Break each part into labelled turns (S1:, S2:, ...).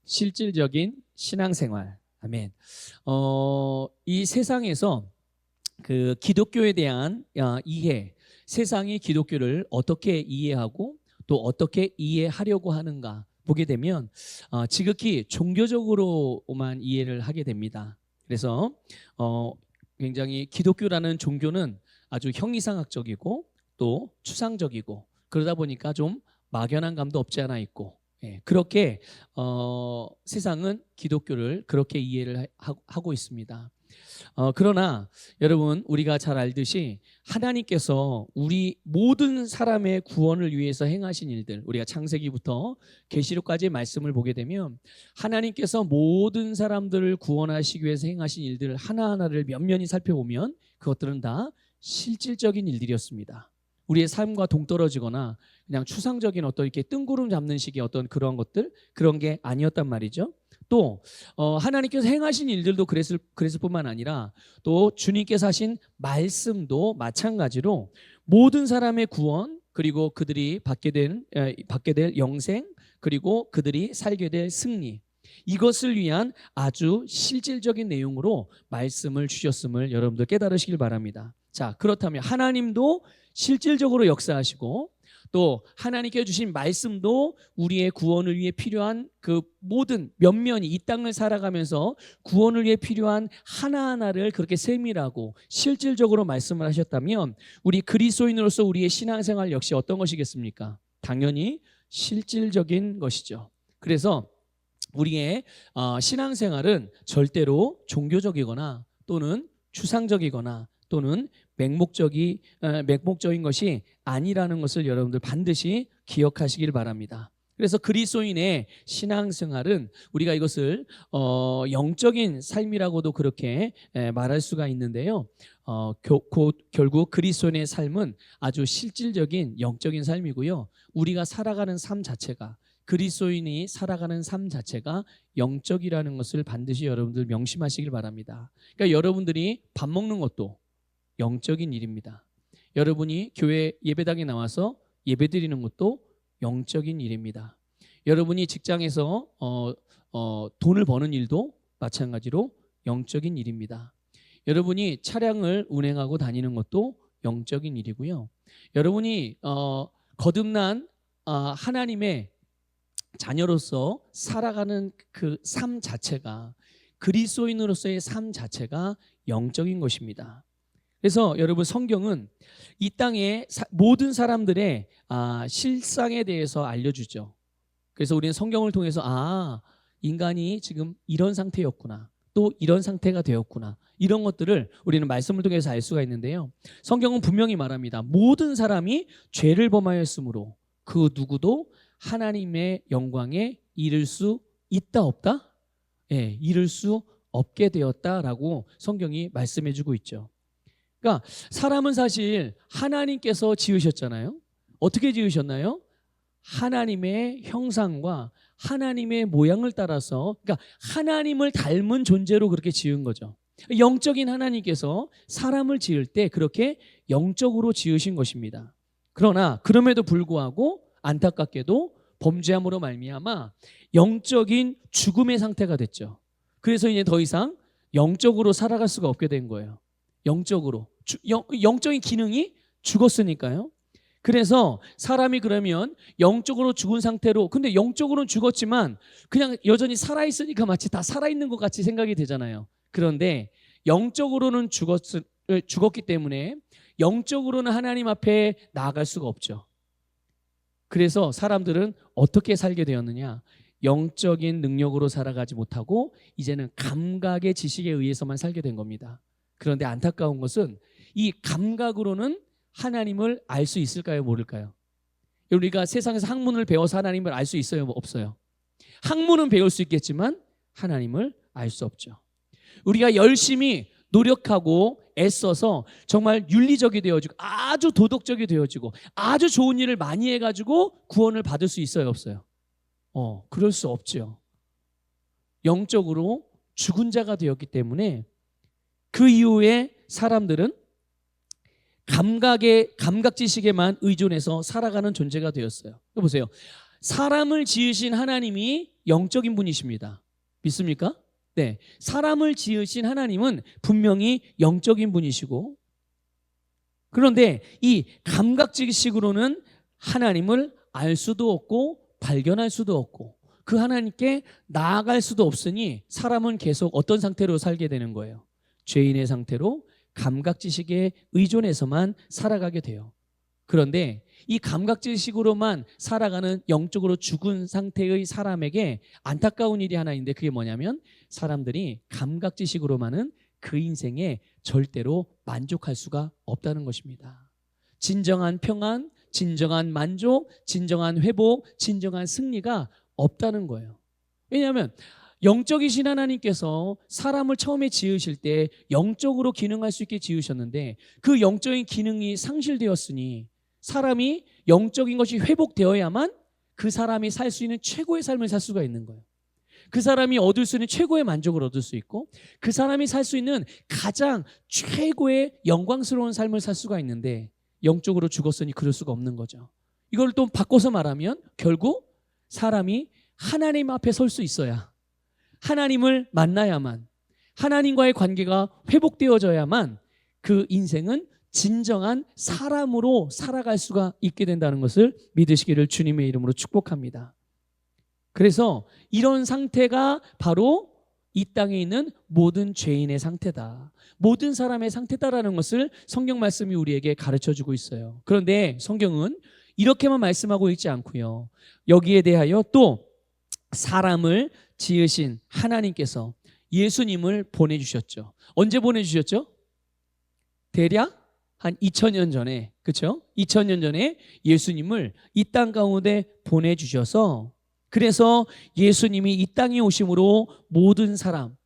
S1: 실질적인 신앙생활. 아멘. 이 세상에서 그 기독교에 대한 이해, 세상이 기독교를 어떻게 이해하고 또 어떻게 이해하려고 하는가 보게 되면 지극히 종교적으로만 이해를 하게 됩니다. 그래서 굉장히 기독교라는 종교는 아주 형이상학적이고 또 추상적이고 그러다 보니까 좀 막연한 감도 없지 않아 있고, 그렇게 세상은 기독교를 그렇게 이해를 하고 있습니다. 그러나 여러분, 우리가 잘 알듯이 하나님께서 우리 모든 사람의 구원을 위해서 행하신 일들, 우리가 창세기부터 계시록까지의 말씀을 보게 되면 하나님께서 모든 사람들을 구원하시기 위해서 행하신 일들을 하나하나를 면면히 살펴보면 그것들은 다 실질적인 일들이었습니다. 우리의 삶과 동떨어지거나 그냥 추상적인 어떤 이렇게 뜬구름 잡는 식의 어떤 그런 것들, 그런 게 아니었단 말이죠. 또 하나님께서 행하신 일들도 그랬을 뿐만 아니라 또 주님께서 하신 말씀도 마찬가지로 모든 사람의 구원, 그리고 그들이 받게 될 영생, 그리고 그들이 살게 될 승리, 이것을 위한 아주 실질적인 내용으로 말씀을 주셨음을 여러분들 깨달으시길 바랍니다. 자, 그렇다면 하나님도 실질적으로 역사하시고 또 하나님께 주신 말씀도 우리의 구원을 위해 필요한 그 모든 면면이, 이 땅을 살아가면서 구원을 위해 필요한 하나하나를 그렇게 세밀하고 실질적으로 말씀을 하셨다면 우리 그리스도인으로서 우리의 신앙생활 역시 어떤 것이겠습니까? 당연히 실질적인 것이죠. 그래서 우리의 신앙생활은 절대로 종교적이거나 또는 추상적이거나 또는 맹목적인 것이 아니라는 것을 여러분들 반드시 기억하시길 바랍니다. 그래서 그리스도인의 신앙생활은 우리가 이것을 영적인 삶이라고도 그렇게 말할 수가 있는데요. 결국 그리스도인의 삶은 아주 실질적인 영적인 삶이고요. 우리가 살아가는 삶 자체가, 그리스도인이 살아가는 삶 자체가 영적이라는 것을 반드시 여러분들 명심하시길 바랍니다. 그러니까 여러분들이 밥 먹는 것도 영적인 일입니다. 여러분이 교회 예배당에 나와서 예배드리는 것도 영적인 일입니다. 여러분이 직장에서 돈을 버는 일도 마찬가지로 영적인 일입니다. 여러분이 차량을 운행하고 다니는 것도 영적인 일이고요. 여러분이 거듭난 하나님의 자녀로서 살아가는 그 삶 자체가, 그리스도인으로서의 삶 자체가 영적인 것입니다. 그래서 여러분, 성경은 이 땅의 모든 사람들의 실상에 대해서 알려주죠. 그래서 우리는 성경을 통해서 인간이 지금 이런 상태였구나, 또 이런 상태가 되었구나, 이런 것들을 우리는 말씀을 통해서 알 수가 있는데요. 성경은 분명히 말합니다. 모든 사람이 죄를 범하였으므로 그 누구도 하나님의 영광에 이를 수 있다 없다? 이를 수 없게 되었다라고 성경이 말씀해주고 있죠. 그러니까 사람은 사실 하나님께서 지으셨잖아요. 어떻게 지으셨나요? 하나님의 형상과 하나님의 모양을 따라서, 그러니까 하나님을 닮은 존재로 그렇게 지은 거죠. 영적인 하나님께서 사람을 지을 때 그렇게 영적으로 지으신 것입니다. 그러나 그럼에도 불구하고 안타깝게도 범죄함으로 말미암아 영적인 죽음의 상태가 됐죠. 그래서 이제 더 이상 영적으로 살아갈 수가 없게 된 거예요. 영적으로 영적인 기능이 죽었으니까요. 그래서 사람이 그러면 영적으로 죽은 상태로, 근데 영적으로는 죽었지만 그냥 여전히 살아있으니까 마치 다 살아있는 것 같이 생각이 되잖아요. 그런데 영적으로는 죽었기 때문에 영적으로는 하나님 앞에 나아갈 수가 없죠. 그래서 사람들은 어떻게 살게 되었느냐? 영적인 능력으로 살아가지 못하고 이제는 감각의 지식에 의해서만 살게 된 겁니다. 그런데 안타까운 것은 이 감각으로는 하나님을 알 수 있을까요? 모를까요? 우리가 세상에서 학문을 배워서 하나님을 알 수 있어요? 없어요? 학문은 배울 수 있겠지만 하나님을 알 수 없죠. 우리가 열심히 노력하고 애써서 정말 윤리적이 되어지고 아주 도덕적이 되어지고 아주 좋은 일을 많이 해가지고 구원을 받을 수 있어요? 없어요? 그럴 수 없죠. 영적으로 죽은 자가 되었기 때문에 그 이후에 사람들은 감각 지식에만 의존해서 살아가는 존재가 되었어요. 보세요. 사람을 지으신 하나님이 영적인 분이십니다. 믿습니까? 네. 사람을 지으신 하나님은 분명히 영적인 분이시고, 그런데 이 감각지식으로는 하나님을 알 수도 없고 발견할 수도 없고 그 하나님께 나아갈 수도 없으니 사람은 계속 어떤 상태로 살게 되는 거예요? 죄인의 상태로 감각지식에 의존해서만 살아가게 돼요. 그런데 이 감각지식으로만 살아가는 영적으로 죽은 상태의 사람에게 안타까운 일이 하나 있는데, 그게 뭐냐면 사람들이 감각지식으로만은 그 인생에 절대로 만족할 수가 없다는 것입니다. 진정한 평안, 진정한 만족, 진정한 회복, 진정한 승리가 없다는 거예요. 왜냐하면 영적이신 하나님께서 사람을 처음에 지으실 때 영적으로 기능할 수 있게 지으셨는데, 그 영적인 기능이 상실되었으니 사람이 영적인 것이 회복되어야만 그 사람이 살 수 있는 최고의 삶을 살 수가 있는 거예요. 그 사람이 얻을 수 있는 최고의 만족을 얻을 수 있고 그 사람이 살 수 있는 가장 최고의 영광스러운 삶을 살 수가 있는데, 영적으로 죽었으니 그럴 수가 없는 거죠. 이걸 또 바꿔서 말하면 결국 사람이 하나님 앞에 설 수 있어야, 하나님을 만나야만, 하나님과의 관계가 회복되어져야만 그 인생은 진정한 사람으로 살아갈 수가 있게 된다는 것을 믿으시기를 주님의 이름으로 축복합니다. 그래서 이런 상태가 바로 이 땅에 있는 모든 죄인의 상태다, 모든 사람의 상태다라는 것을 성경 말씀이 우리에게 가르쳐주고 있어요. 그런데 성경은 이렇게만 말씀하고 있지 않고요, 여기에 대하여 또 사람을 지으신 하나님께서 예수님을 보내주셨죠. 언제 보내주셨죠? 대략 한 2000년 전에, 그렇죠? 2000년 전에 예수님을 이 땅 가운데 보내주셔서, 그래서 예수님이 이 땅에 오심으로 모든 사람,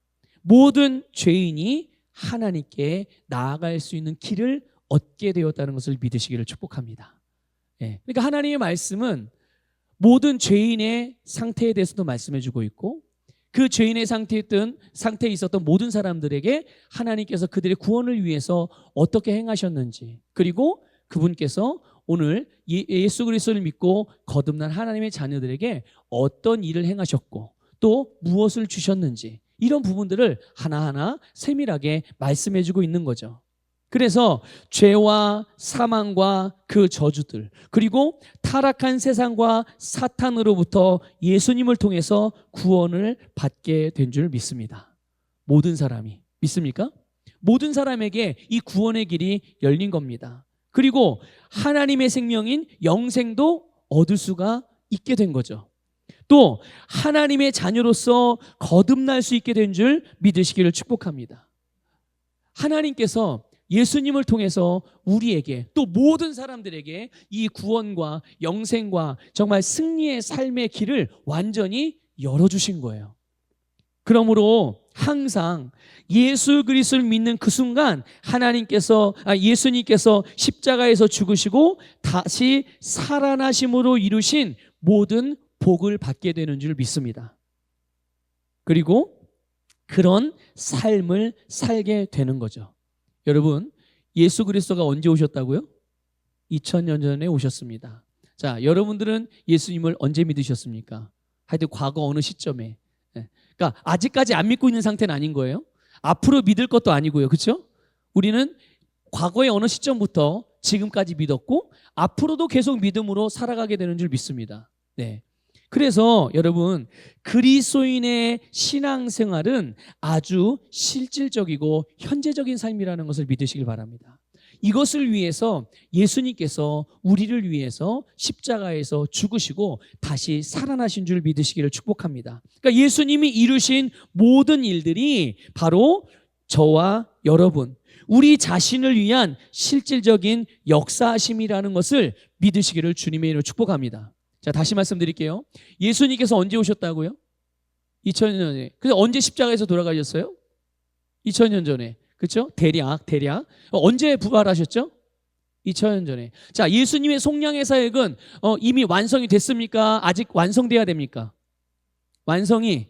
S1: 모든 죄인이 하나님께 나아갈 수 있는 길을 얻게 되었다는 것을 믿으시기를 축복합니다. 예. 그러니까 하나님의 말씀은 모든 죄인의 상태에 대해서도 말씀해주고 있고, 그 죄인의 상태에 있었던 모든 사람들에게 하나님께서 그들의 구원을 위해서 어떻게 행하셨는지, 그리고 그분께서 오늘 예수 그리스도를 믿고 거듭난 하나님의 자녀들에게 어떤 일을 행하셨고 또 무엇을 주셨는지, 이런 부분들을 하나하나 세밀하게 말씀해주고 있는 거죠. 그래서 죄와 사망과 그 저주들, 그리고 타락한 세상과 사탄으로부터 예수님을 통해서 구원을 받게 된 줄 믿습니다. 모든 사람이. 믿습니까? 모든 사람에게 이 구원의 길이 열린 겁니다. 그리고 하나님의 생명인 영생도 얻을 수가 있게 된 거죠. 또 하나님의 자녀로서 거듭날 수 있게 된 줄 믿으시기를 축복합니다. 하나님께서 예수님을 통해서 우리에게, 또 모든 사람들에게 이 구원과 영생과 정말 승리의 삶의 길을 완전히 열어주신 거예요. 그러므로 항상 예수 그리스도를 믿는 그 순간 예수님께서 십자가에서 죽으시고 다시 살아나심으로 이루신 모든 복을 받게 되는 줄 믿습니다. 그리고 그런 삶을 살게 되는 거죠. 여러분, 예수 그리스도가 언제 오셨다고요? 2000년 전에 오셨습니다. 자, 여러분들은 예수님을 언제 믿으셨습니까? 하여튼 과거 어느 시점에. 그러니까 아직까지 안 믿고 있는 상태는 아닌 거예요. 앞으로 믿을 것도 아니고요. 그렇죠? 우리는 과거의 어느 시점부터 지금까지 믿었고 앞으로도 계속 믿음으로 살아가게 되는 줄 믿습니다. 네. 그래서 여러분, 그리스도인의 신앙생활은 아주 실질적이고 현재적인 삶이라는 것을 믿으시길 바랍니다. 이것을 위해서 예수님께서 우리를 위해서 십자가에서 죽으시고 다시 살아나신 줄 믿으시기를 축복합니다. 그러니까 예수님이 이루신 모든 일들이 바로 저와 여러분, 우리 자신을 위한 실질적인 역사하심이라는 것을 믿으시기를 주님의 이름으로 축복합니다. 자, 다시 말씀드릴게요. 예수님께서 언제 오셨다고요? 2000년 전에. 그래서 언제 십자가에서 돌아가셨어요? 2000년 전에. 그렇죠? 대략 언제 부활하셨죠? 2000년 전에. 자, 예수님의 속량의 사역은 이미 완성이 됐습니까? 아직 완성돼야 됩니까? 완성이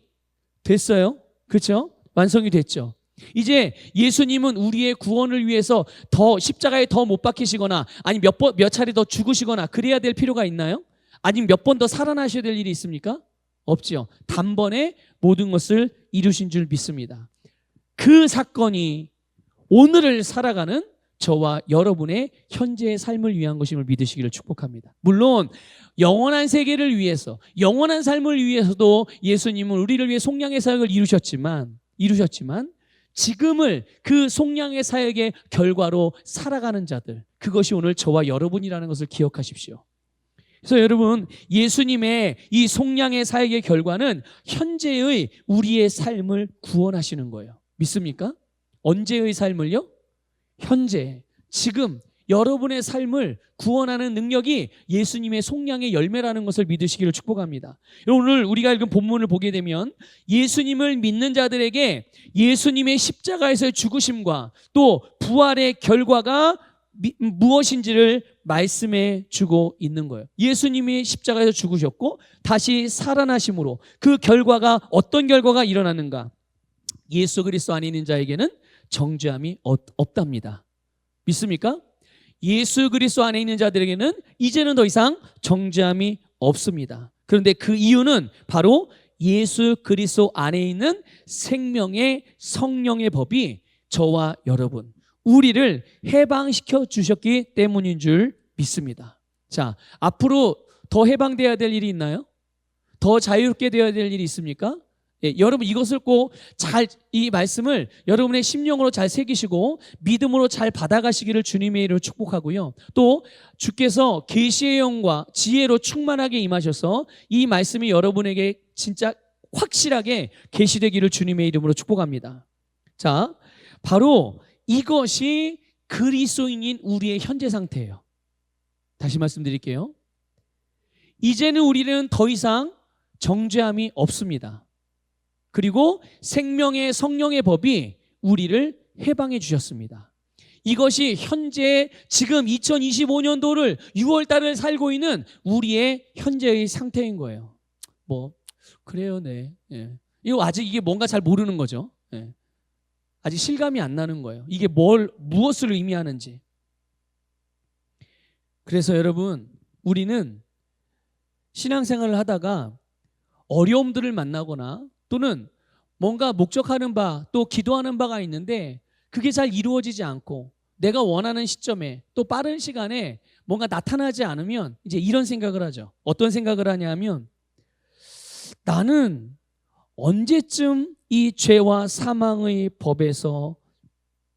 S1: 됐어요. 그렇죠? 완성이 됐죠. 이제 예수님은 우리의 구원을 위해서 더 십자가에 더 못 박히시거나 아니 몇 차례 더 죽으시거나 그래야 될 필요가 있나요? 아니면 몇 번 더 살아나셔야 될 일이 있습니까? 없지요. 단번에 모든 것을 이루신 줄 믿습니다. 그 사건이 오늘을 살아가는 저와 여러분의 현재의 삶을 위한 것임을 믿으시기를 축복합니다. 물론 영원한 세계를 위해서, 영원한 삶을 위해서도 예수님은 우리를 위해 속량의 사역을 이루셨지만 지금을 그 속량의 사역의 결과로 살아가는 자들, 그것이 오늘 저와 여러분이라는 것을 기억하십시오. 그래서 여러분, 예수님의 이 속량의 사역의 결과는 현재의 우리의 삶을 구원하시는 거예요. 믿습니까? 언제의 삶을요? 현재, 지금 여러분의 삶을 구원하는 능력이 예수님의 속량의 열매라는 것을 믿으시기를 축복합니다. 오늘 우리가 읽은 본문을 보게 되면 예수님을 믿는 자들에게 예수님의 십자가에서의 죽으심과 또 부활의 결과가 무엇인지를 말씀해 주고 있는 거예요. 예수님이 십자가에서 죽으셨고 다시 살아나심으로 그 결과가 어떤 결과가 일어나는가? 예수 그리스도 안에 있는 자에게는 정죄함이 없답니다. 믿습니까? 예수 그리스도 안에 있는 자들에게는 이제는 더 이상 정죄함이 없습니다. 그런데 그 이유는 바로 예수 그리스도 안에 있는 생명의 성령의 법이 저와 여러분, 우리를 해방시켜 주셨기 때문인 줄 믿습니다. 자, 앞으로 더 해방되어야 될 일이 있나요? 더 자유롭게 되어야 될 일이 있습니까? 예, 여러분 이것을 꼭 잘, 이 말씀을 여러분의 심령으로 잘 새기시고 믿음으로 잘 받아가시기를 주님의 이름으로 축복하고요. 또 주께서 계시의 영과 지혜로 충만하게 임하셔서 이 말씀이 여러분에게 진짜 확실하게 계시되기를 주님의 이름으로 축복합니다. 자, 바로 이것이 그리스도인인 우리의 현재 상태예요. 다시 말씀드릴게요. 이제는 우리는 더 이상 정죄함이 없습니다. 그리고 생명의 성령의 법이 우리를 해방해 주셨습니다. 이것이 현재 지금 2025년도를 6월 달을 살고 있는 우리의 현재의 상태인 거예요. 뭐 그래요, 네. 예. 이거 아직 이게 뭔가 잘 모르는 거죠. 예. 아직 실감이 안 나는 거예요. 이게 무엇을 의미하는지. 그래서 여러분, 우리는 신앙생활을 하다가 어려움들을 만나거나 또는 뭔가 목적하는 바, 또 기도하는 바가 있는데 그게 잘 이루어지지 않고 내가 원하는 시점에 또 빠른 시간에 뭔가 나타나지 않으면 이제 이런 생각을 하죠. 어떤 생각을 하냐면 나는 언제쯤 이 죄와 사망의 법에서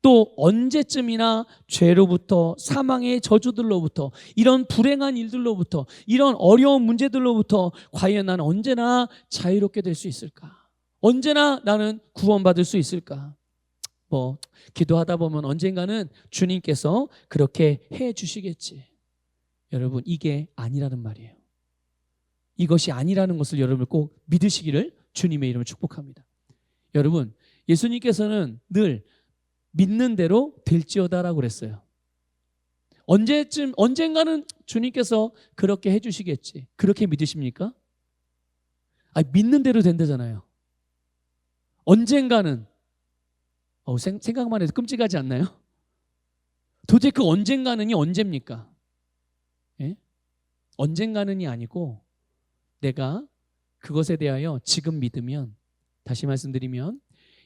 S1: 또 언제쯤이나 죄로부터 사망의 저주들로부터 이런 불행한 일들로부터 이런 어려운 문제들로부터 과연 나는 언제나 자유롭게 될 수 있을까? 언제나 나는 구원받을 수 있을까? 뭐 기도하다 보면 언젠가는 주님께서 그렇게 해 주시겠지. 여러분, 이게 아니라는 말이에요. 이것이 아니라는 것을 여러분 꼭 믿으시기를 주님의 이름으로 축복합니다. 여러분, 예수님께서는 늘 믿는 대로 될지어다라고 그랬어요. 언젠가는 주님께서 그렇게 해주시겠지. 그렇게 믿으십니까? 믿는 대로 된다잖아요. 언젠가는 생각만 해도 끔찍하지 않나요? 도대체 그 언젠가는이 언제입니까? 예? 언젠가는이 아니고 내가 그것에 대하여 지금 믿으면, 다시 말씀드리면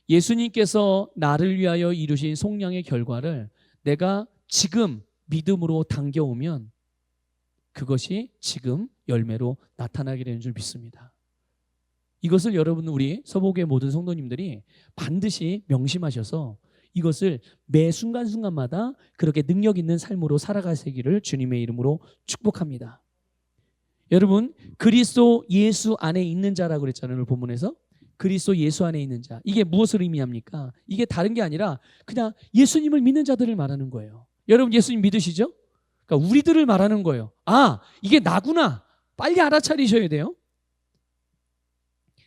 S1: 예수님께서 나를 위하여 이루신 속량의 결과를 내가 지금 믿음으로 당겨오면 그것이 지금 열매로 나타나게 되는 줄 믿습니다. 이것을 여러분, 우리 서복의 모든 성도님들이 반드시 명심하셔서 이것을 매 순간순간마다 그렇게 능력 있는 삶으로 살아가시기를 주님의 이름으로 축복합니다. 여러분, 그리스도 예수 안에 있는 자라고 그랬잖아요. 오늘 본문에서 그리스도 예수 안에 있는 자, 이게 무엇을 의미합니까? 이게 다른 게 아니라 그냥 예수님을 믿는 자들을 말하는 거예요. 여러분, 예수님 믿으시죠? 그러니까 우리들을 말하는 거예요. 이게 나구나, 빨리 알아차리셔야 돼요.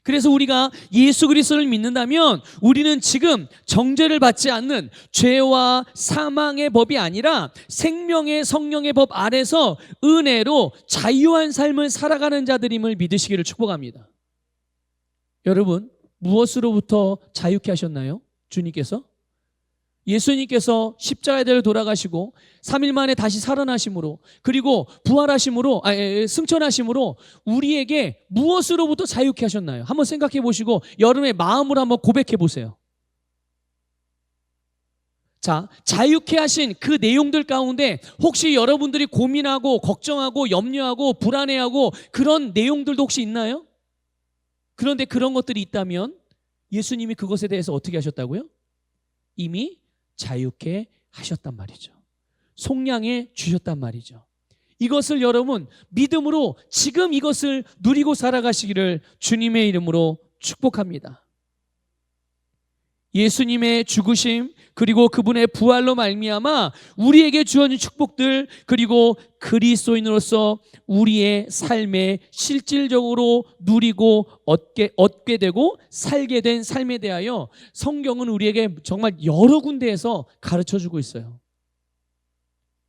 S1: 그래서 우리가 예수 그리스도를 믿는다면 우리는 지금 정죄를 받지 않는 죄와 사망의 법이 아니라 생명의 성령의 법 아래서 은혜로 자유한 삶을 살아가는 자들임을 믿으시기를 축복합니다. 여러분, 무엇으로부터 자유케 하셨나요? 주님께서 예수님께서 십자가에 달려 돌아가시고 3일 만에 다시 살아나심으로, 그리고 부활하심으로, 승천하심으로 우리에게 무엇으로부터 자유케 하셨나요? 한번 생각해 보시고 여러분의 마음으로 한번 고백해 보세요. 자, 자유케 하신 그 내용들 가운데 혹시 여러분들이 고민하고 걱정하고 염려하고 불안해하고 그런 내용들도 혹시 있나요? 그런데 그런 것들이 있다면 예수님이 그것에 대해서 어떻게 하셨다고요? 이미 자유케 하셨단 말이죠. 속량해 주셨단 말이죠. 이것을 여러분 믿음으로 지금 이것을 누리고 살아가시기를 주님의 이름으로 축복합니다. 예수님의 죽으심 그리고 그분의 부활로 말미암아 우리에게 주어진 축복들, 그리고 그리스도인으로서 우리의 삶에 실질적으로 누리고 얻게 되고 살게 된 삶에 대하여 성경은 우리에게 정말 여러 군데에서 가르쳐주고 있어요.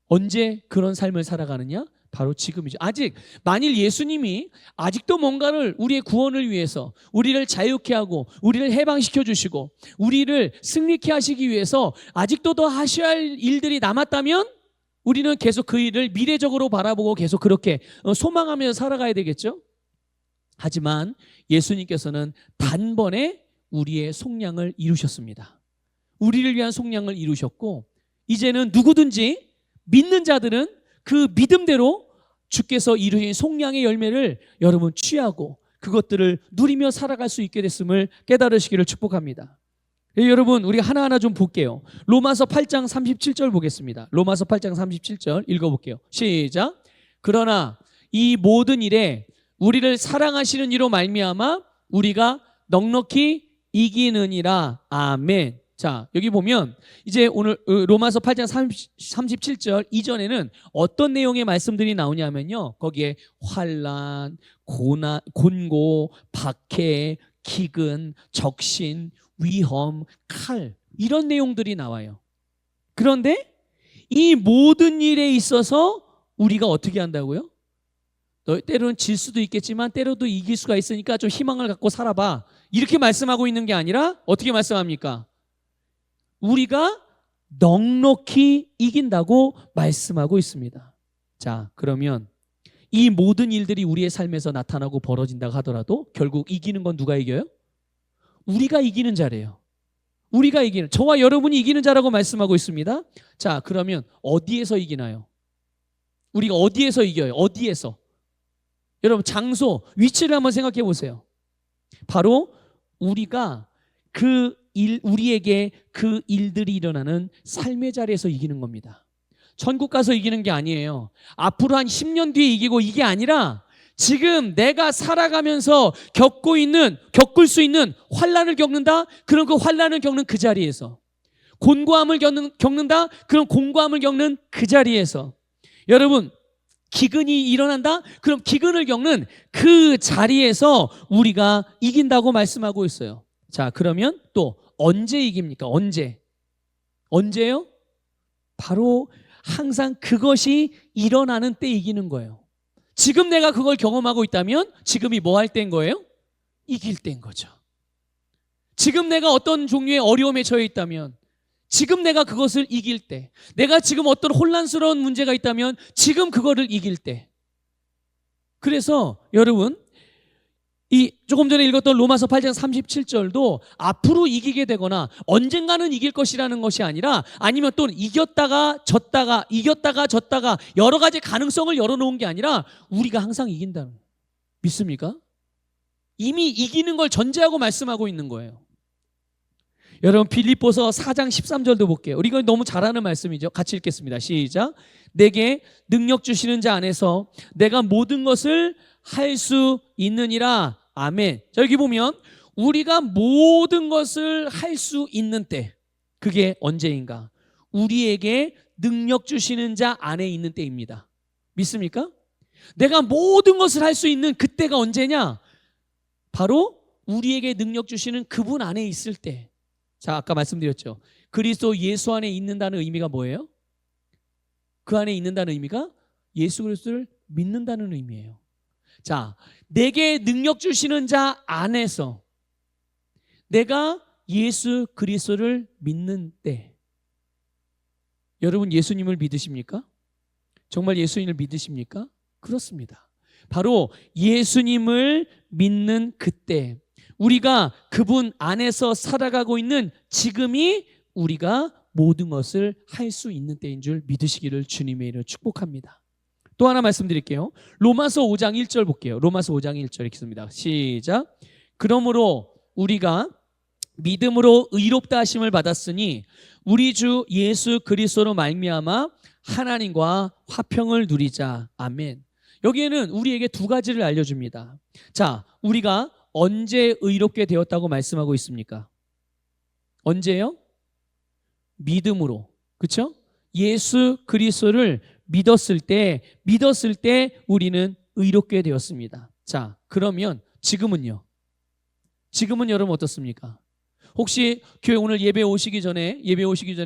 S1: 언제 그런 삶을 살아가느냐? 바로 지금이죠. 아직 만일 예수님이 아직도 뭔가를 우리의 구원을 위해서 우리를 자유케 하고 우리를 해방시켜 주시고 우리를 승리케 하시기 위해서 아직도 더 하셔야 할 일들이 남았다면 우리는 계속 그 일을 미래적으로 바라보고 계속 그렇게 소망하면서 살아가야 되겠죠. 하지만 예수님께서는 단번에 우리의 속량을 이루셨습니다. 우리를 위한 속량을 이루셨고 이제는 누구든지 믿는 자들은 그 믿음대로 주께서 이루신 속량의 열매를 여러분 취하고 그것들을 누리며 살아갈 수 있게 됐음을 깨달으시기를 축복합니다. 여러분 우리 하나하나 좀 볼게요. 로마서 8장 37절 보겠습니다. 로마서 8장 37절 읽어볼게요. 시작. 그러나 이 모든 일에 우리를 사랑하시는 이로 말미암아 우리가 넉넉히 이기느니라. 아멘. 자, 여기 보면 이제 오늘 로마서 8장 37절 이전에는 어떤 내용의 말씀들이 나오냐면요, 거기에 환난, 고난, 곤고, 박해, 기근, 적신, 위험, 칼, 이런 내용들이 나와요. 그런데 이 모든 일에 있어서 우리가 어떻게 한다고요? 때로는 질 수도 있겠지만 때로도 이길 수가 있으니까 좀 희망을 갖고 살아봐, 이렇게 말씀하고 있는 게 아니라 어떻게 말씀합니까? 우리가 넉넉히 이긴다고 말씀하고 있습니다. 자, 그러면 이 모든 일들이 우리의 삶에서 나타나고 벌어진다고 하더라도 결국 이기는 건 누가 이겨요? 우리가 이기는 자래요. 우리가 이기는, 저와 여러분이 이기는 자라고 말씀하고 있습니다. 자, 그러면 어디에서 이기나요? 우리가 어디에서 이겨요? 어디에서? 여러분 장소, 위치를 한번 생각해 보세요. 바로 우리가 우리에게 그 일들이 일어나는 삶의 자리에서 이기는 겁니다. 천국 가서 이기는 게 아니에요. 앞으로 한 10년 뒤에 이기고, 이게 아니라 지금 내가 살아가면서 겪을 수 있는 환난을 겪는다? 그럼 그 환난을 겪는 그 자리에서, 곤고함을 겪는다? 그럼 곤고함을 겪는 그 자리에서, 여러분 기근이 일어난다? 그럼 기근을 겪는 그 자리에서 우리가 이긴다고 말씀하고 있어요. 자, 그러면 또 언제 이깁니까? 언제요? 바로 항상 그것이 일어나는 때 이기는 거예요. 지금 내가 그걸 경험하고 있다면 지금이 뭐 할 때인 거예요? 이길 때인 거죠. 지금 내가 어떤 종류의 어려움에 처해 있다면 지금 내가 그것을 이길 때, 내가 지금 어떤 혼란스러운 문제가 있다면 지금 그거를 이길 때. 그래서 여러분 조금 전에 읽었던 로마서 8장 37절도 앞으로 이기게 되거나 언젠가는 이길 것이라는 것이 아니라, 아니면 또 이겼다가 졌다가 여러 가지 가능성을 열어놓은 게 아니라 우리가 항상 이긴다는 거예요. 믿습니까? 이미 이기는 걸 전제하고 말씀하고 있는 거예요. 여러분 빌립보서 4장 13절도 볼게요. 우리 이거 너무 잘하는 말씀이죠. 같이 읽겠습니다. 시작. 내게 능력 주시는 자 안에서 내가 모든 것을 할 수 있느니라. 아멘. 자, 여기 보면 우리가 모든 것을 할 수 있는 때, 그게 언제인가? 우리에게 능력 주시는 자 안에 있는 때입니다. 믿습니까? 내가 모든 것을 할 수 있는 그때가 언제냐? 바로 우리에게 능력 주시는 그분 안에 있을 때. 자, 아까 말씀드렸죠. 그리스도 예수 안에 있는다는 의미가 뭐예요? 그 안에 있는다는 의미가 예수 그리스도를 믿는다는 의미예요. 자, 내게 능력 주시는 자 안에서 내가 예수 그리스도를 믿는 때, 여러분 예수님을 믿으십니까? 정말 예수님을 믿으십니까? 그렇습니다. 바로 예수님을 믿는 그때, 우리가 그분 안에서 살아가고 있는 지금이 우리가 모든 것을 할 수 있는 때인 줄 믿으시기를 주님의 이름으로 축복합니다. 또 하나 말씀드릴게요. 로마서 5장 1절 볼게요. 로마서 5장 1절 읽습니다. 시작. 그러므로 우리가 믿음으로 의롭다 하심을 받았으니 우리 주 예수 그리스도로 말미암아 하나님과 화평을 누리자. 아멘. 여기에는 우리에게 두 가지를 알려줍니다. 자, 우리가 언제 의롭게 되었다고 말씀하고 있습니까? 언제요? 믿음으로. 그렇죠? 예수 그리스도를 믿었을 때 우리는 의롭게 되었습니다. 자, 그러면 지금은요? 지금은 여러분 어떻습니까? 혹시 교회 오늘 예배 오시기 전에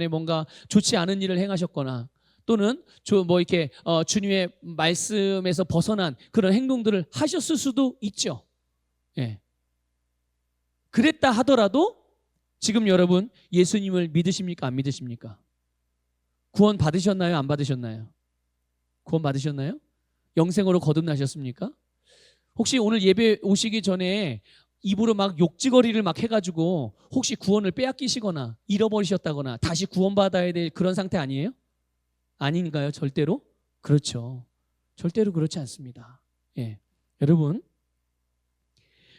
S1: 뭔가 좋지 않은 일을 행하셨거나 또는 이렇게 주님의 말씀에서 벗어난 그런 행동들을 하셨을 수도 있죠. 예. 그랬다 하더라도 지금 여러분 예수님을 믿으십니까? 안 믿으십니까? 구원 받으셨나요? 안 받으셨나요? 구원 받으셨나요? 영생으로 거듭나셨습니까? 혹시 오늘 예배 오시기 전에 입으로 막 욕지거리를 막 해가지고 혹시 구원을 빼앗기시거나 잃어버리셨다거나 다시 구원받아야 될 그런 상태 아니에요? 아닌가요? 절대로? 그렇죠. 절대로 그렇지 않습니다. 예. 여러분,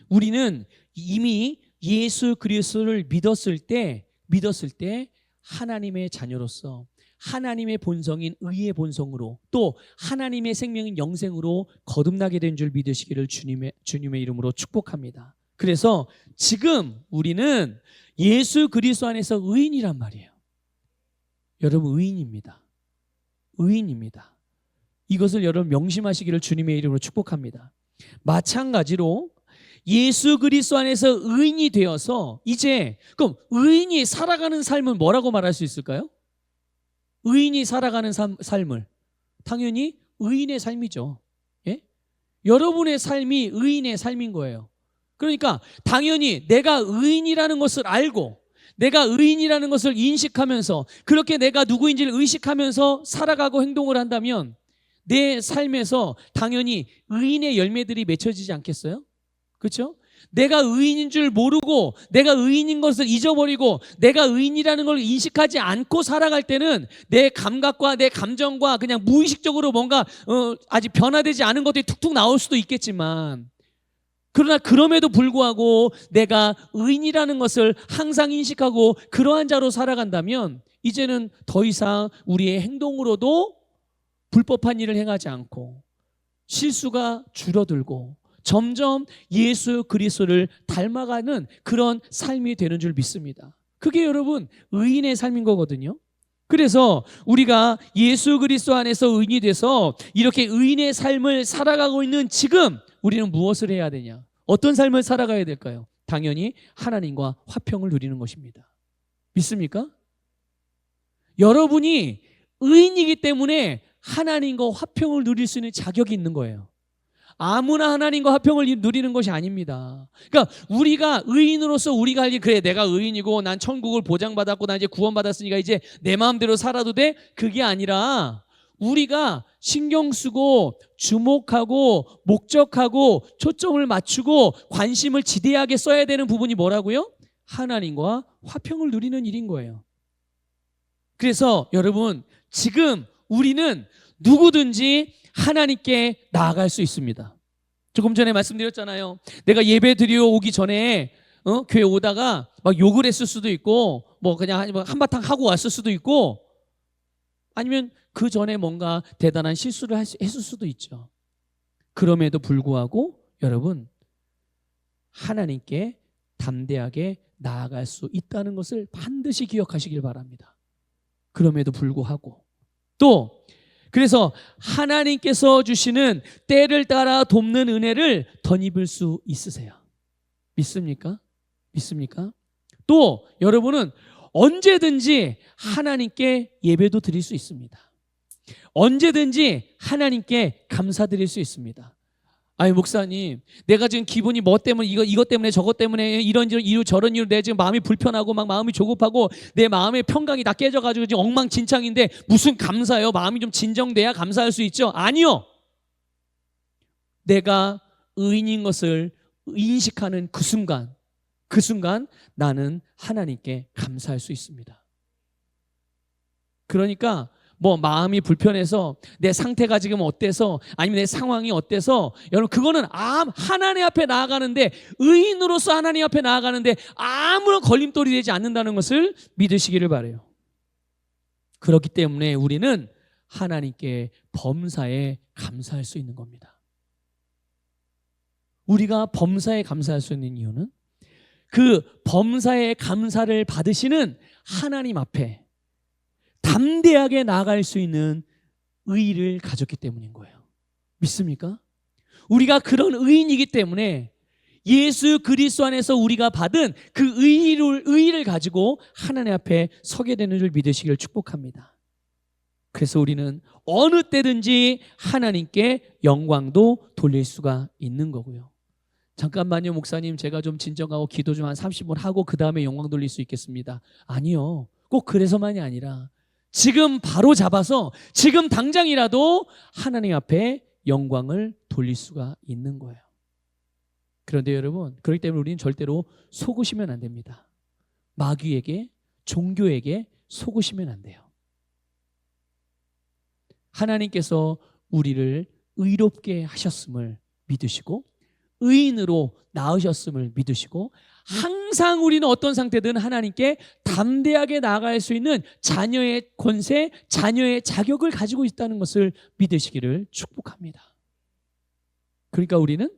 S1: 우리는 이미 예수 그리스도를 믿었을 때 하나님의 자녀로서 하나님의 본성인 의의 본성으로 또 하나님의 생명인 영생으로 거듭나게 된 줄 믿으시기를 주님의 이름으로 축복합니다. 그래서 지금 우리는 예수 그리스도 안에서 의인이란 말이에요. 여러분 의인입니다. 의인입니다. 이것을 여러분 명심하시기를 주님의 이름으로 축복합니다. 마찬가지로 예수 그리스도 안에서 의인이 되어서 이제 그럼 의인이 살아가는 삶은 뭐라고 말할 수 있을까요? 의인이 살아가는 삶을 당연히 의인의 삶이죠. 예? 여러분의 삶이 의인의 삶인 거예요. 그러니까 당연히 내가 의인이라는 것을 알고 내가 의인이라는 것을 인식하면서 그렇게 내가 누구인지를 의식하면서 살아가고 행동을 한다면 내 삶에서 당연히 의인의 열매들이 맺혀지지 않겠어요? 그렇죠? 내가 의인인 줄 모르고 내가 의인인 것을 잊어버리고 내가 의인이라는 걸 인식하지 않고 살아갈 때는 내 감각과 내 감정과 그냥 무의식적으로 뭔가 아직 변화되지 않은 것들이 툭툭 나올 수도 있겠지만 그러나 그럼에도 불구하고 내가 의인이라는 것을 항상 인식하고 그러한 자로 살아간다면 이제는 더 이상 우리의 행동으로도 불법한 일을 행하지 않고 실수가 줄어들고 점점 예수 그리스도를 닮아가는 그런 삶이 되는 줄 믿습니다. 그게 여러분 의인의 삶인 거거든요. 그래서 우리가 예수 그리스도 안에서 의인이 돼서 이렇게 의인의 삶을 살아가고 있는 지금 우리는 무엇을 해야 되냐? 어떤 삶을 살아가야 될까요? 당연히 하나님과 화평을 누리는 것입니다. 믿습니까? 여러분이 의인이기 때문에 하나님과 화평을 누릴 수 있는 자격이 있는 거예요. 아무나 하나님과 화평을 누리는 것이 아닙니다. 그러니까 우리가 의인으로서 우리가 할 일, 그래 내가 의인이고 난 천국을 보장받았고 난 이제 구원받았으니까 이제 내 마음대로 살아도 돼? 그게 아니라 우리가 신경 쓰고 주목하고 목적하고 초점을 맞추고 관심을 지대하게 써야 되는 부분이 뭐라고요? 하나님과 화평을 누리는 일인 거예요. 그래서 여러분 지금 우리는 누구든지 하나님께 나아갈 수 있습니다. 조금 전에 말씀드렸잖아요. 내가 예배 드리러 오기 전에 교회 오다가 막 욕을 했을 수도 있고 뭐 그냥 한바탕 하고 왔을 수도 있고 아니면 그 전에 뭔가 대단한 실수를 했을 수도 있죠. 그럼에도 불구하고 여러분 하나님께 담대하게 나아갈 수 있다는 것을 반드시 기억하시길 바랍니다. 그럼에도 불구하고 또 그래서 하나님께서 주시는 때를 따라 돕는 은혜를 덧입을 수 있으세요. 믿습니까? 믿습니까? 또 여러분은 언제든지 하나님께 예배도 드릴 수 있습니다. 언제든지 하나님께 감사드릴 수 있습니다. 아니 목사님, 내가 지금 기분이 뭐 때문에 이것 때문에 저것 때문에 이런 이유 저런 이유로 내 지금 마음이 불편하고 막 마음이 조급하고 내 마음의 평강이 다 깨져가지고 지금 엉망진창인데 무슨 감사요? 마음이 좀 진정돼야 감사할 수 있죠? 아니요. 내가 의인인 것을 인식하는 그 순간 나는 하나님께 감사할 수 있습니다. 그러니까 뭐 마음이 불편해서 내 상태가 지금 어때서 아니면 내 상황이 어때서 여러분 그거는 하나님 앞에 나아가는데 의인으로서 하나님 앞에 나아가는데 아무런 걸림돌이 되지 않는다는 것을 믿으시기를 바라요. 그렇기 때문에 우리는 하나님께 범사에 감사할 수 있는 겁니다. 우리가 범사에 감사할 수 있는 이유는 그 범사에 감사를 받으시는 하나님 앞에 담대하게 나아갈 수 있는 의의를 가졌기 때문인 거예요. 믿습니까? 우리가 그런 의인이기 때문에 예수 그리스도 안에서 우리가 받은 그 의의를 가지고 하나님 앞에 서게 되는 줄 믿으시기를 축복합니다. 그래서 우리는 어느 때든지 하나님께 영광도 돌릴 수가 있는 거고요. 잠깐만요 목사님, 제가 좀 진정하고 기도 좀 한 30분 하고 그 다음에 영광 돌릴 수 있겠습니다. 아니요, 꼭 그래서만이 아니라 지금 바로 잡아서 지금 당장이라도 하나님 앞에 영광을 돌릴 수가 있는 거예요. 그런데 여러분, 그렇기 때문에 우리는 절대로 속으시면 안 됩니다. 마귀에게, 종교에게 속으시면 안 돼요. 하나님께서 우리를 의롭게 하셨음을 믿으시고 의인으로 낳으셨음을 믿으시고 항상 우리는 어떤 상태든 하나님께 담대하게 나아갈 수 있는 자녀의 권세, 자녀의 자격을 가지고 있다는 것을 믿으시기를 축복합니다. 그러니까 우리는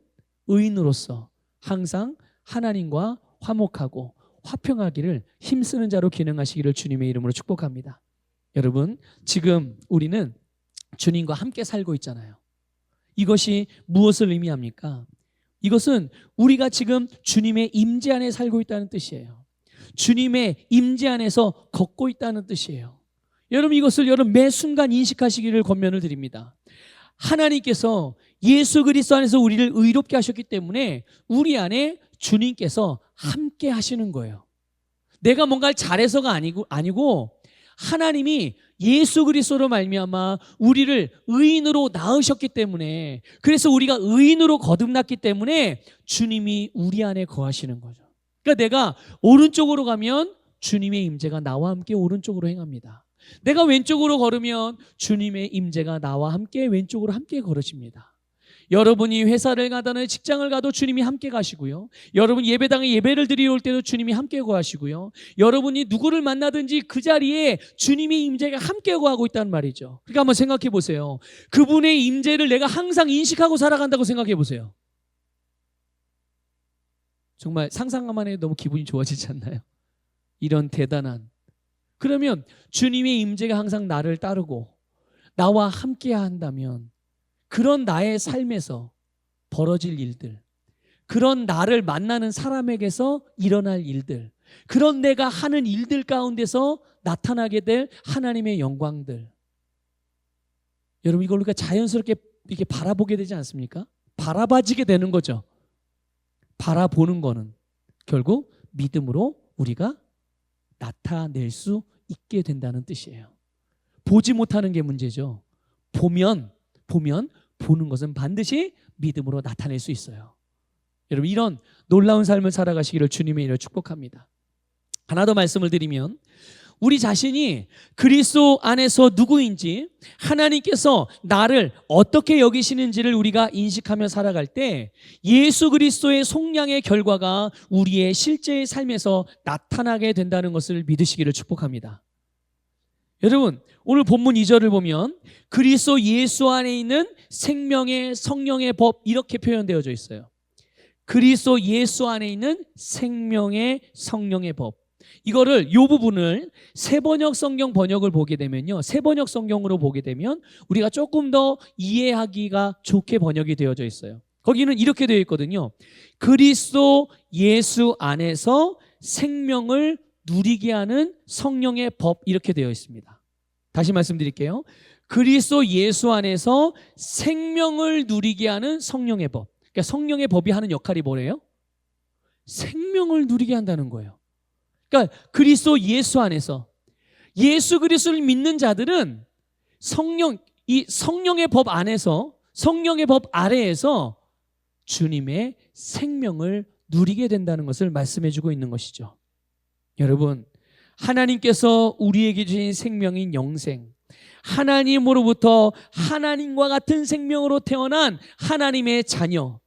S1: 의인으로서 항상 하나님과 화목하고 화평하기를 힘쓰는 자로 기능하시기를 주님의 이름으로 축복합니다. 여러분, 지금 우리는 주님과 함께 살고 있잖아요. 이것이 무엇을 의미합니까? 이것은 우리가 지금 주님의 임재 안에 살고 있다는 뜻이에요. 주님의 임재 안에서 걷고 있다는 뜻이에요. 여러분, 이것을 여러분 매 순간 인식하시기를 권면을 드립니다. 하나님께서 예수 그리스도 안에서 우리를 의롭게 하셨기 때문에 우리 안에 주님께서 함께 하시는 거예요. 내가 뭔가를 잘해서가 아니고 하나님이 예수 그리스도로 말미암아 우리를 의인으로 낳으셨기 때문에, 그래서 우리가 의인으로 거듭났기 때문에 주님이 우리 안에 거하시는 거죠. 그러니까 내가 오른쪽으로 가면 주님의 임재가 나와 함께 오른쪽으로 행합니다. 내가 왼쪽으로 걸으면 주님의 임재가 나와 함께 왼쪽으로 함께 걸으십니다. 여러분이 회사를 가든 직장을 가도 주님이 함께 가시고요. 여러분 예배당에 예배를 드리러 올 때도 주님이 함께 거하시고요. 여러분이 누구를 만나든지 그 자리에 주님의 임재가 함께 거하고 있다는 말이죠. 그러니까 한번 생각해 보세요. 그분의 임재를 내가 항상 인식하고 살아간다고 생각해 보세요. 정말 상상만 해도 너무 기분이 좋아지지 않나요? 이런 대단한, 그러면 주님의 임재가 항상 나를 따르고 나와 함께 한다면 그런 나의 삶에서 벌어질 일들, 그런 나를 만나는 사람에게서 일어날 일들, 그런 내가 하는 일들 가운데서 나타나게 될 하나님의 영광들, 여러분 이걸 우리가 자연스럽게 이렇게 바라보게 되지 않습니까? 바라봐지게 되는 거죠. 바라보는 거는 결국 믿음으로 우리가 나타낼 수 있게 된다는 뜻이에요. 보지 못하는 게 문제죠. 보면 보는 것은 반드시 믿음으로 나타낼 수 있어요. 여러분 이런 놀라운 삶을 살아가시기를 주님의 이름으로 축복합니다. 하나 더 말씀을 드리면, 우리 자신이 그리스도 안에서 누구인지, 하나님께서 나를 어떻게 여기시는지를 우리가 인식하며 살아갈 때 예수 그리스도의 속량의 결과가 우리의 실제의 삶에서 나타나게 된다는 것을 믿으시기를 축복합니다. 여러분 오늘 본문 2절을 보면 그리스도 예수 안에 있는 생명의 성령의 법, 이렇게 표현되어져 있어요. 그리스도 예수 안에 있는 생명의 성령의 법. 이거를, 이 부분을 새번역 성경 번역을 보게 되면요, 새번역 성경으로 보게 되면 우리가 조금 더 이해하기가 좋게 번역이 되어져 있어요. 거기는 이렇게 되어 있거든요. 그리스도 예수 안에서 생명을 누리게 하는 성령의 법, 이렇게 되어 있습니다. 다시 말씀드릴게요. 그리스도 예수 안에서 생명을 누리게 하는 성령의 법. 그러니까 성령의 법이 하는 역할이 뭐래요? 생명을 누리게 한다는 거예요. 그러니까 그리스도 예수 안에서 예수 그리스도를 믿는 자들은 이 성령의 법 안에서, 성령의 법 아래에서 주님의 생명을 누리게 된다는 것을 말씀해 주고 있는 것이죠. 여러분, 하나님께서 우리에게 주신 생명인 영생, 하나님으로부터 하나님과 같은 생명으로 태어난 하나님의 자녀,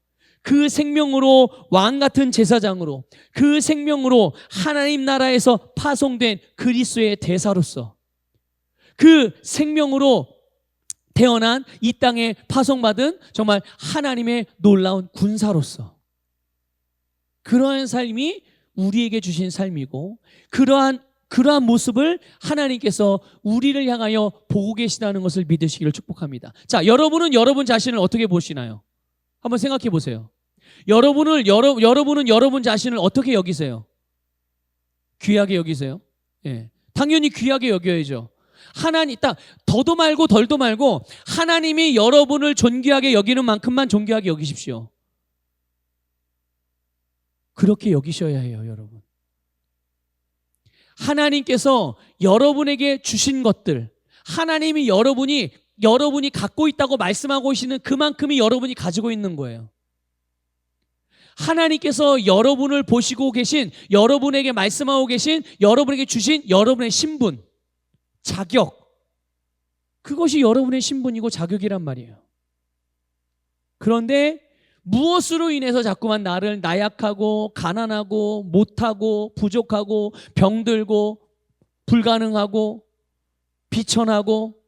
S1: 그 생명으로 왕 같은 제사장으로, 그 생명으로 하나님 나라에서 파송된 그리스도의 대사로서, 그 생명으로 태어난 이 땅에 파송받은 정말 하나님의 놀라운 군사로서, 그러한 삶이 우리에게 주신 삶이고, 그러한 모습을 하나님께서 우리를 향하여 보고 계시다는 것을 믿으시기를 축복합니다. 자, 여러분은 여러분 자신을 어떻게 보시나요? 한번 생각해 보세요. 여러분은 여러분 자신을 어떻게 여기세요? 귀하게 여기세요? 예. 당연히 귀하게 여겨야죠. 하나님, 딱 더도 말고 덜도 말고 하나님이 여러분을 존귀하게 여기는 만큼만 존귀하게 여기십시오. 그렇게 여기셔야 해요, 여러분. 하나님께서 여러분에게 주신 것들, 하나님이 여러분이 갖고 있다고 말씀하고 계시는 그만큼이 여러분이 가지고 있는 거예요. 하나님께서 여러분을 보시고 계신, 여러분에게 말씀하고 계신, 여러분에게 주신 여러분의 신분, 자격, 그것이 여러분의 신분이고 자격이란 말이에요. 그런데 무엇으로 인해서 자꾸만 나를 나약하고 가난하고 못하고 부족하고 병들고 불가능하고 비천하고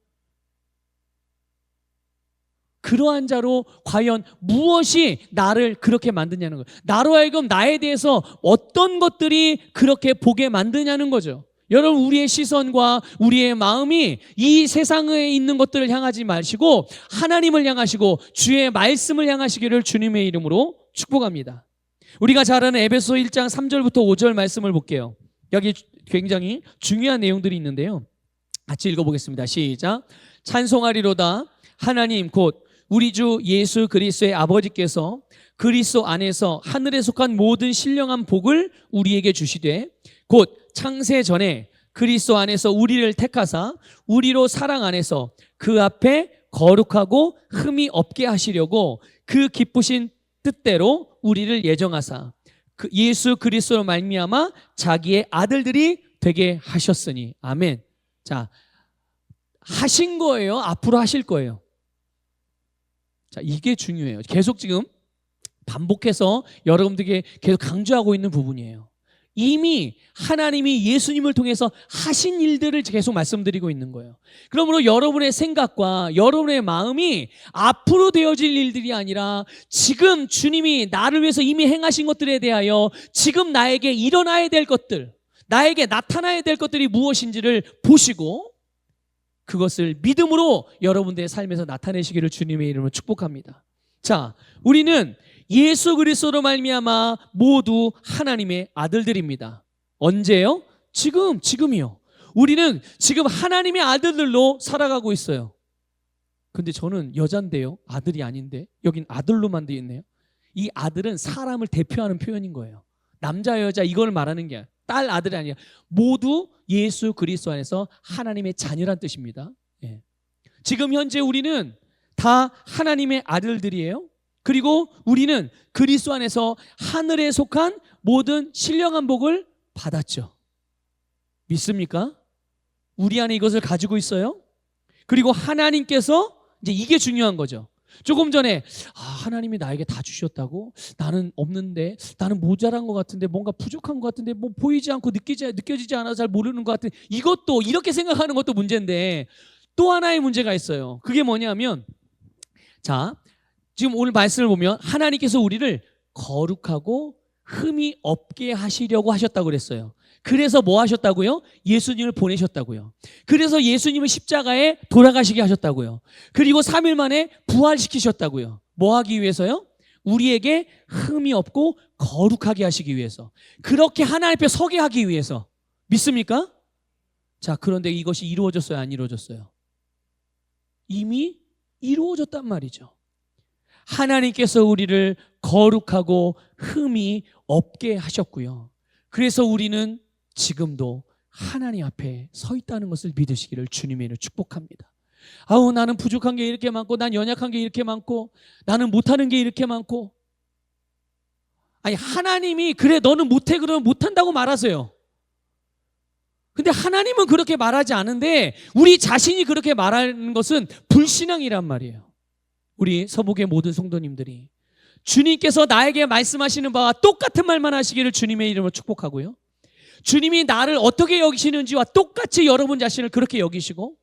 S1: 그러한 자로 과연 무엇이 나를 그렇게 만드냐는 거예요. 나로 하여금 나에 대해서 어떤 것들이 그렇게 보게 만드냐는 거죠. 여러분, 우리의 시선과 우리의 마음이 이 세상에 있는 것들을 향하지 마시고 하나님을 향하시고 주의 말씀을 향하시기를 주님의 이름으로 축복합니다. 우리가 잘 아는 에베소 1장 3절부터 5절 말씀을 볼게요. 여기 굉장히 중요한 내용들이 있는데요. 같이 읽어보겠습니다. 시작. 찬송하리로다 하나님 곧 우리 주 예수 그리스도의 아버지께서 그리스도 안에서 하늘에 속한 모든 신령한 복을 우리에게 주시되 곧 창세 전에 그리스도 안에서 우리를 택하사 우리로 사랑 안에서 그 앞에 거룩하고 흠이 없게 하시려고 그 기쁘신 뜻대로 우리를 예정하사 그 예수 그리스도로 말미암아 자기의 아들들이 되게 하셨으니. 아멘. 자, 하신 거예요? 앞으로 하실 거예요? 자, 이게 중요해요. 계속 지금 반복해서 여러분들에게 계속 강조하고 있는 부분이에요. 이미 하나님이 예수님을 통해서 하신 일들을 계속 말씀드리고 있는 거예요. 그러므로 여러분의 생각과 여러분의 마음이 앞으로 되어질 일들이 아니라 지금 주님이 나를 위해서 이미 행하신 것들에 대하여 지금 나에게 일어나야 될 것들, 나에게 나타나야 될 것들이 무엇인지를 보시고 그것을 믿음으로 여러분들의 삶에서 나타내시기를 주님의 이름으로 축복합니다. 자, 우리는 예수 그리스도로 말미암아 모두 하나님의 아들들입니다. 언제요? 지금이요. 우리는 지금 하나님의 아들들로 살아가고 있어요. 근데 저는 여잔데요, 아들이 아닌데 여긴 아들로만 되어 있네요. 이 아들은 사람을 대표하는 표현인 거예요. 남자 여자 이걸 말하는 게 아니라 딸 아들이 아니라 모두 예수 그리스도 안에서 하나님의 자녀란 뜻입니다. 예. 지금 현재 우리는 다 하나님의 아들들이에요. 그리고 우리는 그리스도 안에서 하늘에 속한 모든 신령한 복을 받았죠. 믿습니까? 우리 안에 이것을 가지고 있어요. 그리고 하나님께서 이제 이게 중요한 거죠. 조금 전에 하나님이 나에게 다 주셨다고? 나는 없는데, 나는 모자란 것 같은데, 뭔가 부족한 것 같은데, 뭐 보이지 않고 느껴지지 않아서 잘 모르는 것 같은데, 이것도 이렇게 생각하는 것도 문제인데 또 하나의 문제가 있어요. 그게 뭐냐면, 자, 지금 오늘 말씀을 보면 하나님께서 우리를 거룩하고 흠이 없게 하시려고 하셨다고 그랬어요. 그래서 뭐 하셨다고요? 예수님을 보내셨다고요. 그래서 예수님을 십자가에 돌아가시게 하셨다고요. 그리고 3일 만에 부활시키셨다고요. 뭐 하기 위해서요? 우리에게 흠이 없고 거룩하게 하시기 위해서. 그렇게 하나님 앞에 서게 하기 위해서. 믿습니까? 자, 그런데 이것이 이루어졌어요? 안 이루어졌어요? 이미 이루어졌단 말이죠. 하나님께서 우리를 거룩하고 흠이 없게 하셨고요. 그래서 우리는 지금도 하나님 앞에 서 있다는 것을 믿으시기를 주님의 이름으로 축복합니다. 아우, 나는 부족한 게 이렇게 많고, 난 연약한 게 이렇게 많고, 나는 못하는 게 이렇게 많고. 아니, 하나님이 그래 너는 못해 그러면 못한다고 말하세요. 근데 하나님은 그렇게 말하지 않은데 우리 자신이 그렇게 말하는 것은 불신앙이란 말이에요. 우리 서북의 모든 성도님들이 주님께서 나에게 말씀하시는 바와 똑같은 말만 하시기를 주님의 이름으로 축복하고요. 주님이 나를 어떻게 여기시는지와 똑같이 여러분 자신을 그렇게 여기시고,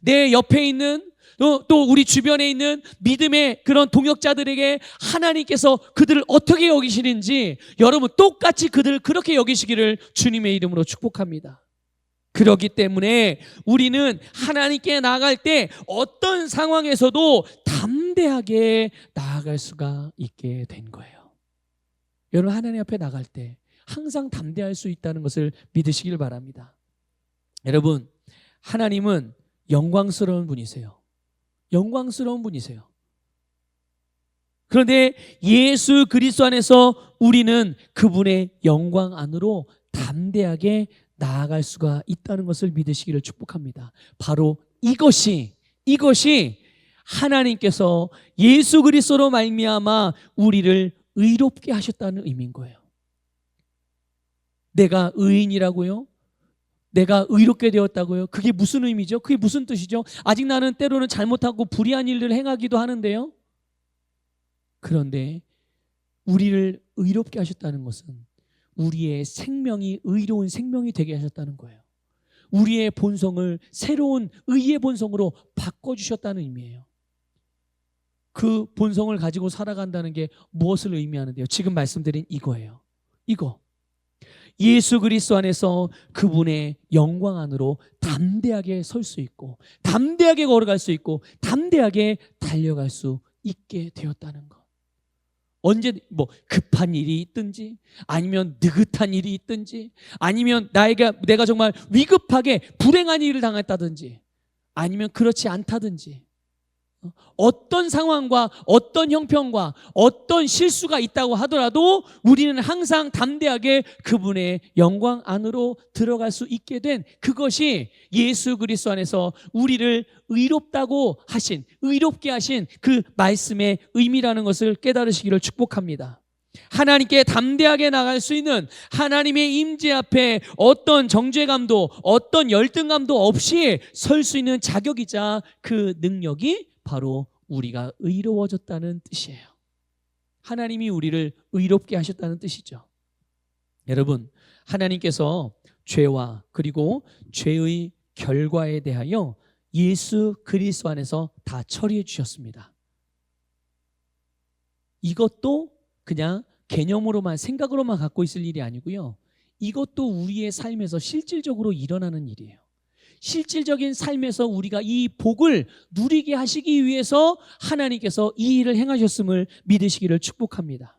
S1: 내 옆에 있는 또 우리 주변에 있는 믿음의 그런 동역자들에게 하나님께서 그들을 어떻게 여기시는지 여러분 똑같이 그들을 그렇게 여기시기를 주님의 이름으로 축복합니다. 그렇기 때문에 우리는 하나님께 나아갈 때 어떤 상황에서도 담대하게 나아갈 수가 있게 된 거예요. 여러분, 하나님 앞에 나갈 때 항상 담대할 수 있다는 것을 믿으시길 바랍니다. 여러분, 하나님은 영광스러운 분이세요. 영광스러운 분이세요. 그런데 예수 그리스도 안에서 우리는 그분의 영광 안으로 담대하게 나아갈 수가 있다는 것을 믿으시기를 축복합니다. 바로 이것이 하나님께서 예수 그리스도로 말미암아 우리를 의롭게 하셨다는 의미인 거예요. 내가 의인이라고요? 내가 의롭게 되었다고요? 그게 무슨 의미죠? 그게 무슨 뜻이죠? 아직 나는 때로는 잘못하고 불의한 일을 행하기도 하는데요. 그런데 우리를 의롭게 하셨다는 것은 우리의 생명이 의로운 생명이 되게 하셨다는 거예요. 우리의 본성을 새로운 의의 본성으로 바꿔주셨다는 의미예요. 그 본성을 가지고 살아간다는 게 무엇을 의미하는데요? 지금 말씀드린 이거예요. 이거. 예수 그리스도 안에서 그분의 영광 안으로 담대하게 설 수 있고, 담대하게 걸어갈 수 있고, 담대하게 달려갈 수 있게 되었다는 것. 언제 급한 일이 있든지, 아니면 느긋한 일이 있든지, 아니면 내가 정말 위급하게 불행한 일을 당했다든지, 아니면 그렇지 않다든지, 어떤 상황과 어떤 형편과 어떤 실수가 있다고 하더라도 우리는 항상 담대하게 그분의 영광 안으로 들어갈 수 있게 된 그것이 예수 그리스도 안에서 우리를 의롭게 하신 그 말씀의 의미라는 것을 깨달으시기를 축복합니다. 하나님께 담대하게 나갈 수 있는 하나님의 임재 앞에 어떤 정죄감도 어떤 열등감도 없이 설 수 있는 자격이자 그 능력이 바로 우리가 의로워졌다는 뜻이에요. 하나님이 우리를 의롭게 하셨다는 뜻이죠. 여러분, 하나님께서 죄와 그리고 죄의 결과에 대하여 예수 그리스도 안에서 다 처리해 주셨습니다. 이것도 그냥 개념으로만 생각으로만 갖고 있을 일이 아니고요. 이것도 우리의 삶에서 실질적으로 일어나는 일이에요. 실질적인 삶에서 우리가 이 복을 누리게 하시기 위해서 하나님께서 이 일을 행하셨음을 믿으시기를 축복합니다.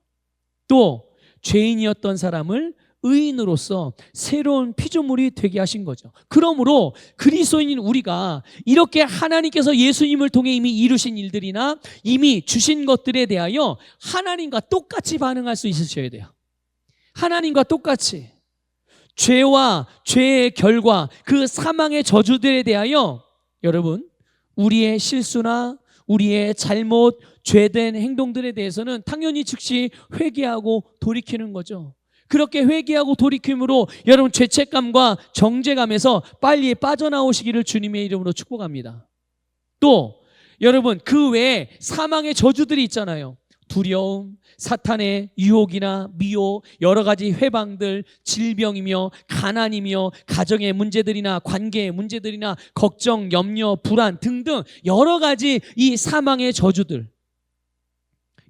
S1: 또 죄인이었던 사람을 의인으로서 새로운 피조물이 되게 하신 거죠. 그러므로 그리스도인인 우리가 이렇게 하나님께서 예수님을 통해 이미 이루신 일들이나 이미 주신 것들에 대하여 하나님과 똑같이 반응할 수 있으셔야 돼요. 하나님과 똑같이. 죄와 죄의 결과, 그 사망의 저주들에 대하여 여러분, 우리의 실수나 우리의 잘못, 죄된 행동들에 대해서는 당연히 즉시 회개하고 돌이키는 거죠. 그렇게 회개하고 돌이킴으로 여러분 죄책감과 정죄감에서 빨리 빠져나오시기를 주님의 이름으로 축복합니다. 또 여러분, 그 외에 사망의 저주들이 있잖아요. 두려움, 사탄의 유혹이나 미혹, 여러 가지 회방들, 질병이며 가난이며 가정의 문제들이나 관계의 문제들이나 걱정, 염려, 불안 등등 여러 가지 이 사망의 저주들,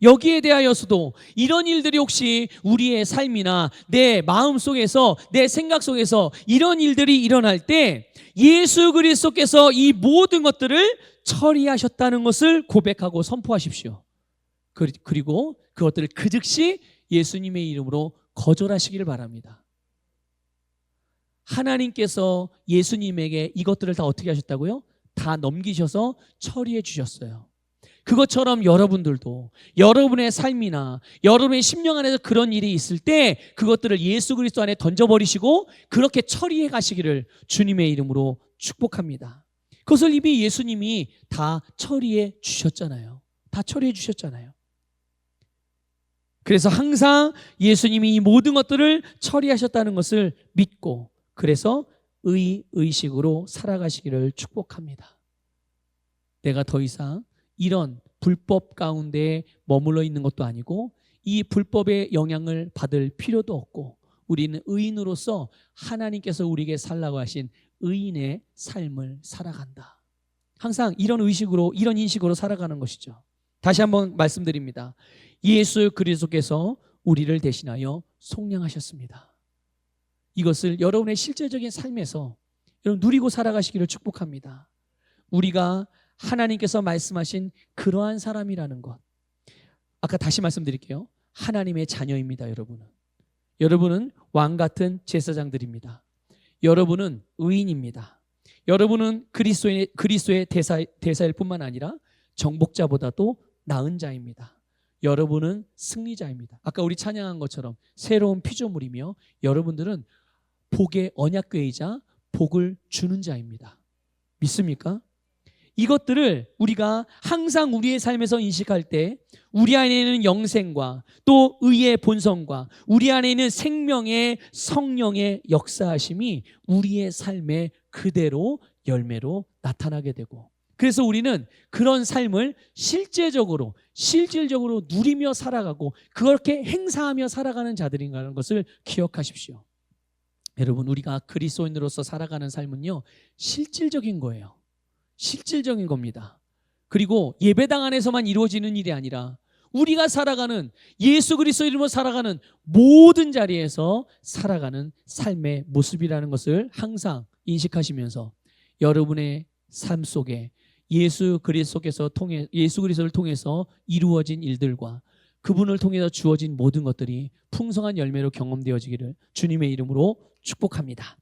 S1: 여기에 대하여서도 이런 일들이 혹시 우리의 삶이나 내 마음 속에서, 내 생각 속에서 이런 일들이 일어날 때 예수 그리스도께서 이 모든 것들을 처리하셨다는 것을 고백하고 선포하십시오. 그리고 그것들을 그 즉시 예수님의 이름으로 거절하시기를 바랍니다. 하나님께서 예수님에게 이것들을 다 어떻게 하셨다고요? 다 넘기셔서 처리해 주셨어요. 그것처럼 여러분들도 여러분의 삶이나 여러분의 심령 안에서 그런 일이 있을 때 그것들을 예수 그리스도 안에 던져버리시고 그렇게 처리해 가시기를 주님의 이름으로 축복합니다. 그것을 이미 예수님이 다 처리해 주셨잖아요. 다 처리해 주셨잖아요. 그래서 항상 예수님이 이 모든 것들을 처리하셨다는 것을 믿고 그래서 의식으로 살아가시기를 축복합니다. 내가 더 이상 이런 불법 가운데 머물러 있는 것도 아니고 이 불법의 영향을 받을 필요도 없고 우리는 의인으로서 하나님께서 우리에게 살라고 하신 의인의 삶을 살아간다. 항상 이런 의식으로 이런 인식으로 살아가는 것이죠. 다시 한번 말씀드립니다. 예수 그리스도께서 우리를 대신하여 속량하셨습니다. 이것을 여러분의 실제적인 삶에서 여러분 누리고 살아가시기를 축복합니다. 우리가 하나님께서 말씀하신 그러한 사람이라는 것. 아까 다시 말씀드릴게요. 하나님의 자녀입니다. 여러분은 왕 같은 제사장들입니다. 여러분은 의인입니다. 여러분은 그리스도의 대사일 뿐만 아니라 정복자보다도 나은 자입니다. 여러분은 승리자입니다. 아까 우리 찬양한 것처럼 새로운 피조물이며 여러분들은 복의 언약궤이자 복을 주는 자입니다. 믿습니까? 이것들을 우리가 항상 우리의 삶에서 인식할 때 우리 안에 있는 영생과 또 의의 본성과 우리 안에 있는 생명의 성령의 역사하심이 우리의 삶에 그대로 열매로 나타나게 되고 그래서 우리는 그런 삶을 실질적으로 누리며 살아가고 그렇게 행사하며 살아가는 자들인가라는 것을 기억하십시오. 여러분 우리가 그리스도인으로서 살아가는 삶은요 실질적인 거예요. 실질적인 겁니다. 그리고 예배당 안에서만 이루어지는 일이 아니라 우리가 살아가는 예수 그리스도 이름으로 살아가는 모든 자리에서 살아가는 삶의 모습이라는 것을 항상 인식하시면서 여러분의 삶 속에 예수 그리스도를 통해서 이루어진 일들과 그분을 통해서 주어진 모든 것들이 풍성한 열매로 경험되어지기를 주님의 이름으로 축복합니다.